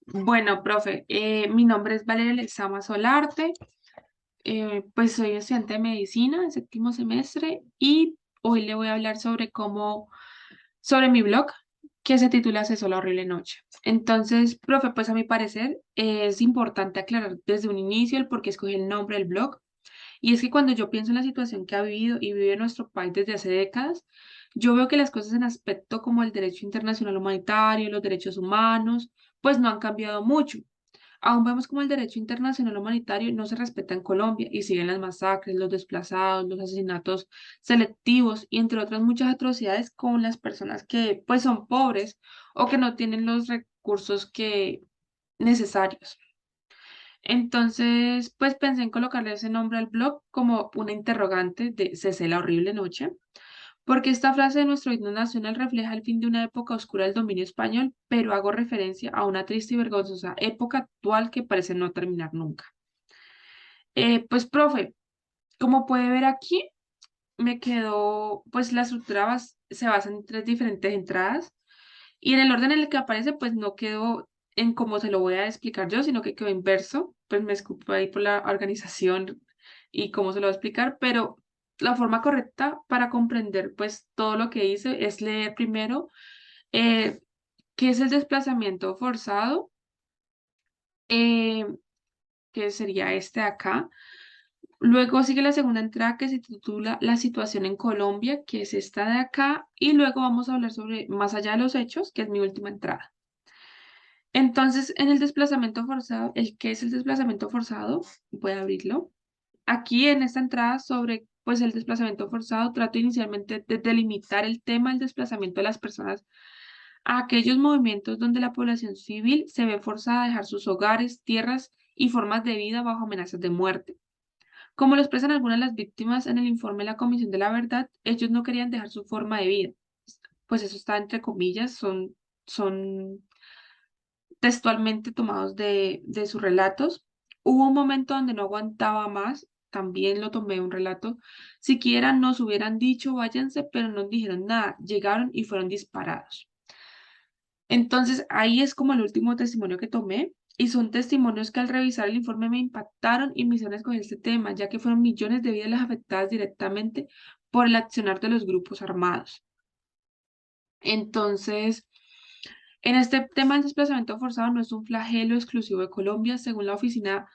Bueno, profe, mi nombre es Valeria Lezama Solarte, pues soy estudiante de medicina en séptimo semestre y hoy le voy a hablar sobre mi blog que se titula Cesó la horrible noche. Entonces, profe, pues a mi parecer es importante aclarar desde un inicio el por qué escogí el nombre del blog. Y es que cuando yo pienso en la situación que ha vivido y vive nuestro país desde hace décadas, yo veo que las cosas en aspecto como el derecho internacional humanitario, los derechos humanos, pues no han cambiado mucho. Aún vemos como el derecho internacional humanitario no se respeta en Colombia y siguen las masacres, los desplazados, los asesinatos selectivos y entre otras muchas atrocidades con las personas que pues son pobres o que no tienen los recursos necesarios. Entonces, pues pensé en colocarle ese nombre al blog como una interrogante de Cesé la horrible noche, porque esta frase de nuestro himno nacional refleja el fin de una época oscura del dominio español, pero hago referencia a una triste y vergonzosa época actual que parece no terminar nunca. Pues, profe, como puede ver aquí, me quedó, pues la se basa en tres diferentes entradas y en el orden en el que aparece, pues no quedó en cómo se lo voy a explicar yo, sino que quedó inverso, pues me escupo ahí por la organización y cómo se lo voy a explicar, pero la forma correcta para comprender pues todo lo que hice es leer primero eh, qué es el desplazamiento forzado, eh, que sería este de acá. Luego sigue la segunda entrada que se titula La situación en Colombia, que es esta de acá, y luego vamos a hablar sobre Más allá de los hechos, que es mi última entrada. Entonces, en el desplazamiento forzado, ¿qué es el desplazamiento forzado? Voy a abrirlo. Aquí en esta entrada sobre pues el desplazamiento forzado, trato inicialmente de delimitar el tema del desplazamiento de las personas a aquellos movimientos donde la población civil se ve forzada a dejar sus hogares, tierras y formas de vida bajo amenazas de muerte. Como lo expresan algunas de las víctimas en el informe de la Comisión de la Verdad, ellos no querían dejar su forma de vida. Pues eso está entre comillas, son textualmente tomados de sus relatos. Hubo un momento donde no aguantaba más, también lo tomé de un relato. Siquiera nos hubieran dicho váyanse, pero no dijeron nada. Llegaron y fueron disparados. Entonces, ahí es como el último testimonio que tomé. Y son testimonios que al revisar el informe me impactaron y me hicieron escoger este tema, ya que fueron millones de vidas las afectadas directamente por el accionar de los grupos armados. Entonces, en este tema del desplazamiento forzado no es un flagelo exclusivo de Colombia, según la Oficina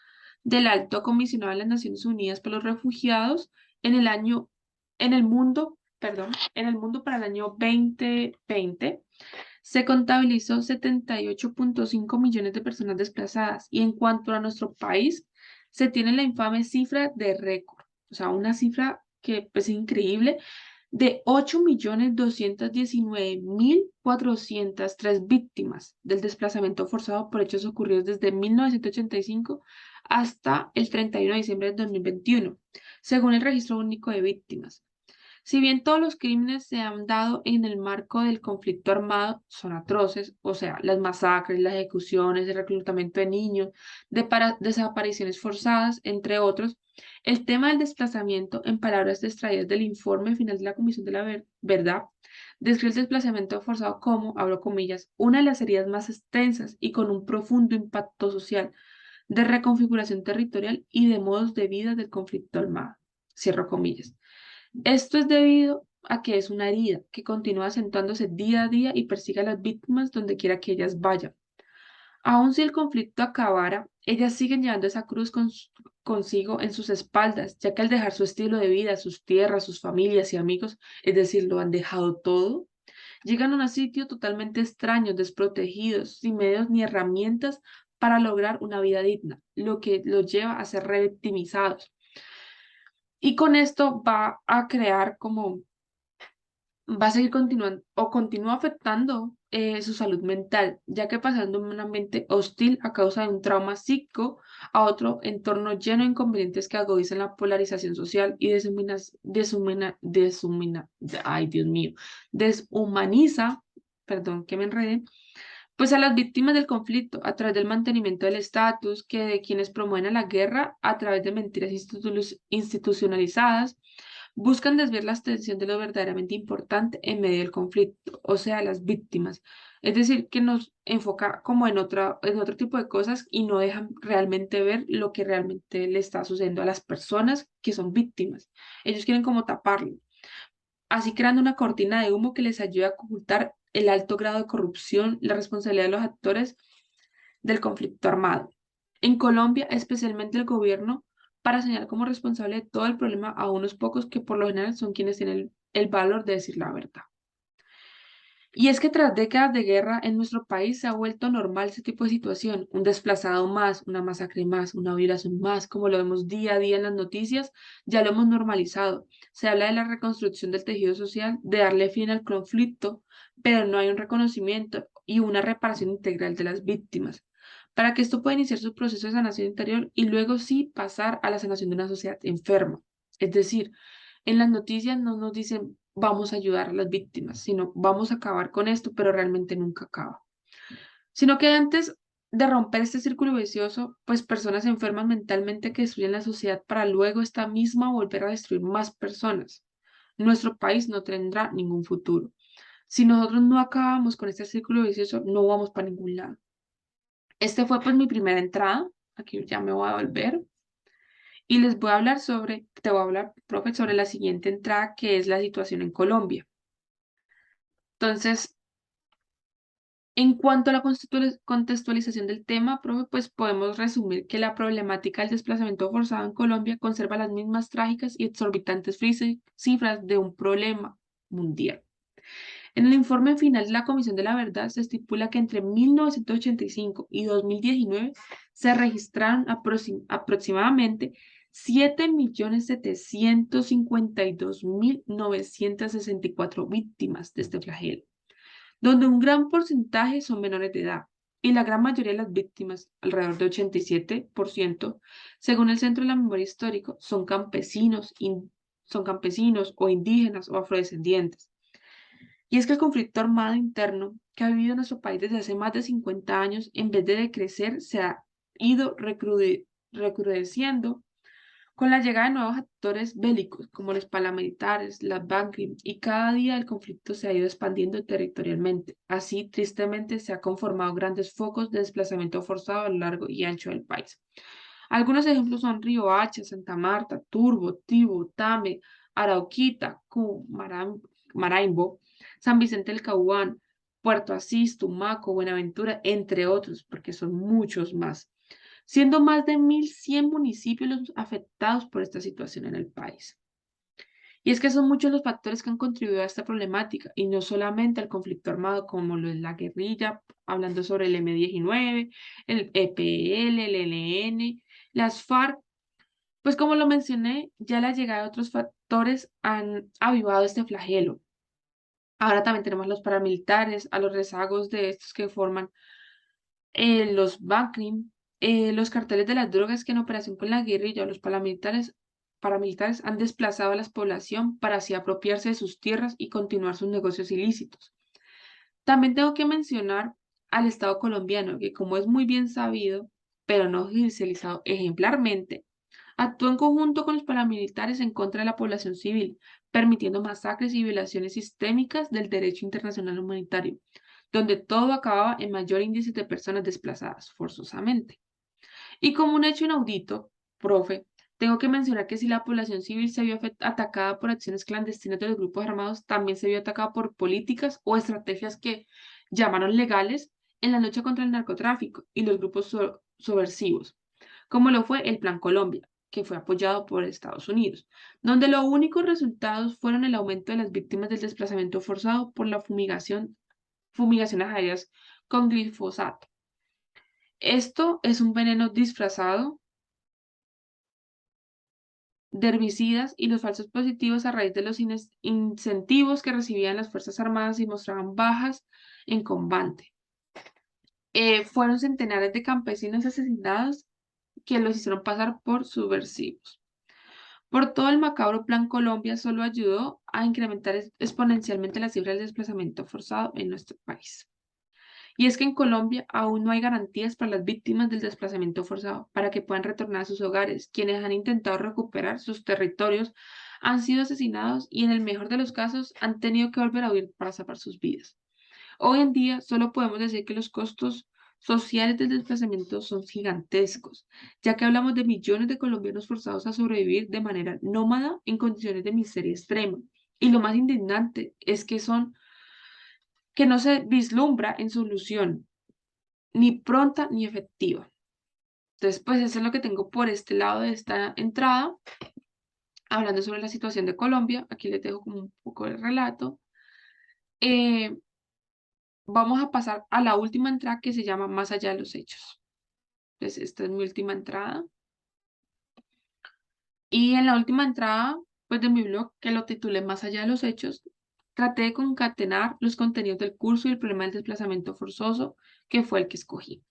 del Alto Comisionado de las Naciones Unidas para los Refugiados, en el año, en el mundo, perdón, en el mundo para el año 2020 se contabilizó 78,5 millones de personas desplazadas y en cuanto a nuestro país, se tiene la infame cifra de récord, o sea, una cifra que pues, es increíble de 8.219.403 víctimas del desplazamiento forzado por hechos ocurridos desde 1985 hasta el 31 de diciembre de 2021, según el Registro Único de Víctimas. Si bien todos los crímenes se han dado en el marco del conflicto armado, son atroces, o sea, las masacres, las ejecuciones, el reclutamiento de niños, desapariciones forzadas, entre otros, el tema del desplazamiento, en palabras extraídas del informe final de la Comisión de la Verdad, describe el desplazamiento forzado como, abro comillas, una de las heridas más extensas y con un profundo impacto social de reconfiguración territorial y de modos de vida del conflicto armado. Cierro comillas. Esto es debido a que es una herida que continúa acentuándose día a día y persigue a las víctimas donde quiera que ellas vayan. Aun si el conflicto acabara, ellas siguen llevando esa cruz consigo en sus espaldas, ya que al dejar su estilo de vida, sus tierras, sus familias y amigos, es decir, lo han dejado todo, llegan a un sitio totalmente extraño, desprotegidos, sin medios ni herramientas para lograr una vida digna, lo que los lleva a ser revictimizados. Y con esto va a crear como va a seguir continuando o continúa afectando su salud mental, ya que pasando de un ambiente hostil a causa de un trauma psíquico a otro entorno lleno de inconvenientes que agudizan la polarización social y ay Dios mío, deshumaniza, perdón que me enredé, pues a las víctimas del conflicto a través del mantenimiento del estatus que de quienes promueven la guerra a través de mentiras institucionalizadas buscan desviar la atención de lo verdaderamente importante en medio del conflicto, o sea, las víctimas. Es decir, que nos enfoca como en otro tipo de cosas y no dejan realmente ver lo que realmente le está sucediendo a las personas que son víctimas. Ellos quieren como taparlo, así creando una cortina de humo que les ayuda a ocultar el alto grado de corrupción, la responsabilidad de los actores del conflicto armado. En Colombia, especialmente el gobierno, para señalar como responsable de todo el problema a unos pocos que por lo general son quienes tienen el valor de decir la verdad. Y es que tras décadas de guerra en nuestro país se ha vuelto normal ese tipo de situación, un desplazado más, una masacre más, una violación más, como lo vemos día a día en las noticias, ya lo hemos normalizado. Se habla de la reconstrucción del tejido social, de darle fin al conflicto, pero no hay un reconocimiento y una reparación integral de las víctimas. Para que esto pueda iniciar su proceso de sanación interior y luego sí pasar a la sanación de una sociedad enferma. Es decir, en las noticias no nos dicen vamos a ayudar a las víctimas, sino vamos a acabar con esto, pero realmente nunca acaba. Sino que antes de romper este círculo vicioso, pues personas enfermas mentalmente que destruyen la sociedad para luego esta misma volver a destruir más personas. Nuestro país no tendrá ningún futuro. Si nosotros no acabamos con este círculo vicioso, no vamos para ningún lado. Este fue pues mi primera entrada. Aquí ya me voy a volver. Y les voy a hablar te voy a hablar, profe, sobre la siguiente entrada, que es la situación en Colombia. Entonces, en cuanto a la contextualización del tema, profe, pues podemos resumir que la problemática del desplazamiento forzado en Colombia conserva las mismas trágicas y exorbitantes cifras de un problema mundial. En el informe final de la Comisión de la Verdad se estipula que entre 1985 y 2019 se registraron aproximadamente 7.752.964 víctimas de este flagelo, donde un gran porcentaje son menores de edad y la gran mayoría de las víctimas, alrededor de 87%, según el Centro de la Memoria Histórica, son campesinos o indígenas o afrodescendientes. Y es que el conflicto armado interno que ha vivido nuestro país desde hace más de 50 años, en vez de decrecer, se ha ido recrudeciendo con la llegada de nuevos actores bélicos como los paramilitares, las Banking, y cada día el conflicto se ha ido expandiendo territorialmente. Así, tristemente, se han conformado grandes focos de desplazamiento forzado a lo largo y ancho del país. Algunos ejemplos son Riohacha, Santa Marta, Turbo, Tibo, Tame, Arauquita, Maraimbo, San Vicente del Caguán, Puerto Asís, Tumaco, Buenaventura, entre otros, porque son muchos más, siendo más de 1.100 municipios los afectados por esta situación en el país. Y es que son muchos los factores que han contribuido a esta problemática, y no solamente al conflicto armado, como lo es la guerrilla, hablando sobre el M-19, el EPL, el ELN, las FARC, pues como lo mencioné, ya la llegada de otros factores han avivado este flagelo. Ahora también tenemos los paramilitares, a los rezagos de estos que forman los BACRIM, los carteles de las drogas que en operación con la guerrilla o los paramilitares han desplazado a la población para así apropiarse de sus tierras y continuar sus negocios ilícitos. También tengo que mencionar al Estado colombiano, que como es muy bien sabido, pero no judicializado ejemplarmente, actúa en conjunto con los paramilitares en contra de la población civil, permitiendo masacres y violaciones sistémicas del derecho internacional humanitario, donde todo acababa en mayor índice de personas desplazadas forzosamente. Y como un hecho inaudito, profe, tengo que mencionar que si la población civil se vio atacada por acciones clandestinas de los grupos armados, también se vio atacada por políticas o estrategias que llamaron legales en la lucha contra el narcotráfico y los grupos subversivos, como lo fue el Plan Colombia, que fue apoyado por Estados Unidos, donde los únicos resultados fueron el aumento de las víctimas del desplazamiento forzado por la fumigaciones aéreas con glifosato. Esto es un veneno disfrazado de herbicidas y los falsos positivos a raíz de los incentivos que recibían las Fuerzas Armadas y mostraban bajas en combate. Fueron centenares de campesinos asesinados que los hicieron pasar por subversivos. Por todo el macabro Plan Colombia solo ayudó a incrementar exponencialmente la cifra del desplazamiento forzado en nuestro país. Y es que en Colombia aún no hay garantías para las víctimas del desplazamiento forzado para que puedan retornar a sus hogares, quienes han intentado recuperar sus territorios han sido asesinados y en el mejor de los casos han tenido que volver a huir para salvar sus vidas. Hoy en día solo podemos decir que los costos sociales del desplazamiento son gigantescos, ya que hablamos de millones de colombianos forzados a sobrevivir de manera nómada en condiciones de miseria extrema. Y lo más indignante es que no se vislumbra en solución, ni pronta ni efectiva. Entonces, pues eso es lo que tengo por este lado de esta entrada, hablando sobre la situación de Colombia. Aquí les dejo como un poco el relato. Eh, Vamos a pasar a la última entrada que se llama Más allá de los hechos. Entonces, esta es mi última entrada. Y en la última entrada, pues de mi blog, que lo titulé Más allá de los hechos, traté de concatenar los contenidos del curso y el problema del desplazamiento forzoso, que fue el que escogí.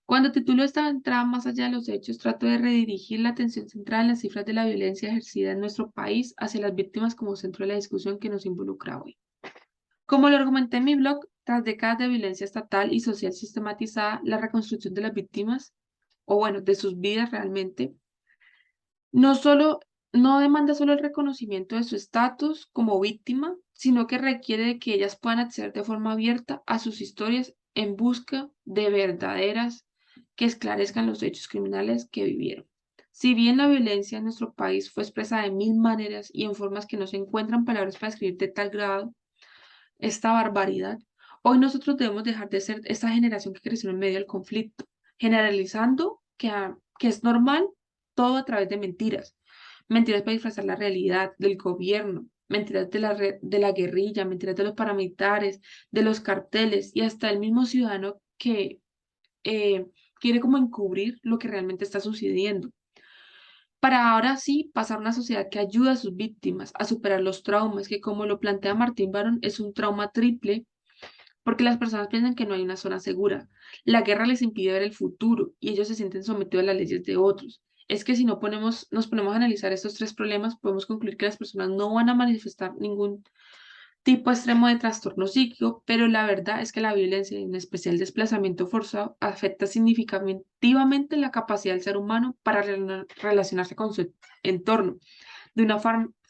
Cuando titulo esta entrada Más allá de los hechos, trato de redirigir la atención central en las cifras de la violencia ejercida en nuestro país hacia las víctimas como centro de la discusión que nos involucra hoy. Como lo argumenté en mi blog, tras décadas de violencia estatal y social sistematizada, la reconstrucción de las víctimas, o bueno, de sus vidas realmente, no solo, no demanda solo el reconocimiento de su estatus como víctima, sino que requiere de que ellas puedan acceder de forma abierta a sus historias en busca de verdaderas que esclarezcan los hechos criminales que vivieron. Si bien la violencia en nuestro país fue expresada de mil maneras y en formas que no se encuentran palabras para escribir de tal grado, esta barbaridad, hoy nosotros debemos dejar de ser esta generación que creció en medio del conflicto, generalizando que es normal todo a través de mentiras. Mentiras para disfrazar la realidad del gobierno, mentiras de la guerrilla, mentiras de los paramilitares, de los carteles y hasta el mismo ciudadano que eh, quiere como encubrir lo que realmente está sucediendo. Para ahora sí pasar a una sociedad que ayuda a sus víctimas a superar los traumas, que como lo plantea Martín Barón, es un trauma triple porque las personas piensan que no hay una zona segura. La guerra les impide ver el futuro y ellos se sienten sometidos a las leyes de otros. Es que si nos ponemos a analizar estos tres problemas, podemos concluir que las personas no van a manifestar ningún tipo extremo de trastorno psíquico, pero la verdad es que la violencia, en especial el desplazamiento forzado, afecta significativamente la capacidad del ser humano para relacionarse con su entorno de una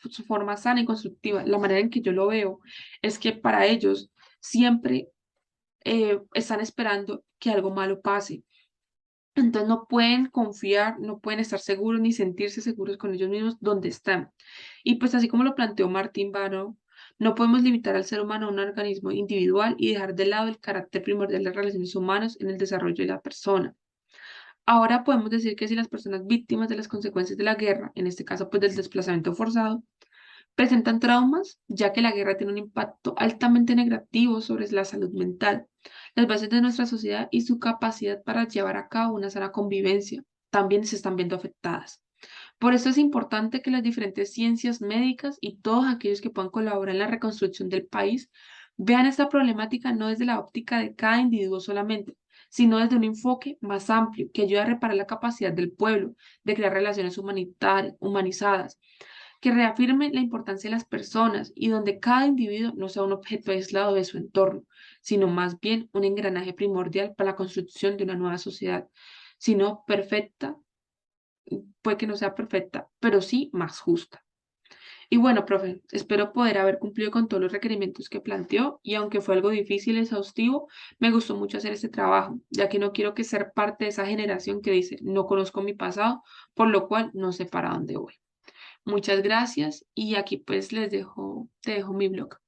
su forma sana y constructiva. La manera en que yo lo veo es que para ellos siempre están esperando que algo malo pase. Entonces no pueden confiar, no pueden estar seguros ni sentirse seguros con ellos mismos donde están. Y pues así como lo planteó Martín Baró, no podemos limitar al ser humano a un organismo individual y dejar de lado el carácter primordial de las relaciones humanas en el desarrollo de la persona. Ahora podemos decir que si las personas víctimas de las consecuencias de la guerra, en este caso pues del desplazamiento forzado, presentan traumas, ya que la guerra tiene un impacto altamente negativo sobre la salud mental, las bases de nuestra sociedad y su capacidad para llevar a cabo una sana convivencia también se están viendo afectadas. Por eso es importante que las diferentes ciencias médicas y todos aquellos que puedan colaborar en la reconstrucción del país vean esta problemática no desde la óptica de cada individuo solamente, sino desde un enfoque más amplio que ayude a reparar la capacidad del pueblo de crear relaciones humanitarias, humanizadas, que reafirme la importancia de las personas y donde cada individuo no sea un objeto aislado de su entorno, sino más bien un engranaje primordial para la construcción de una nueva sociedad, si no perfecta, puede que no sea perfecta, pero sí más justa. Y bueno, profe, espero poder haber cumplido con todos los requerimientos que planteó y aunque fue algo difícil y exhaustivo, me gustó mucho hacer este trabajo, ya que no quiero que ser parte de esa generación que dice, no conozco mi pasado, por lo cual no sé para dónde voy. Muchas gracias y aquí pues te dejo mi blog.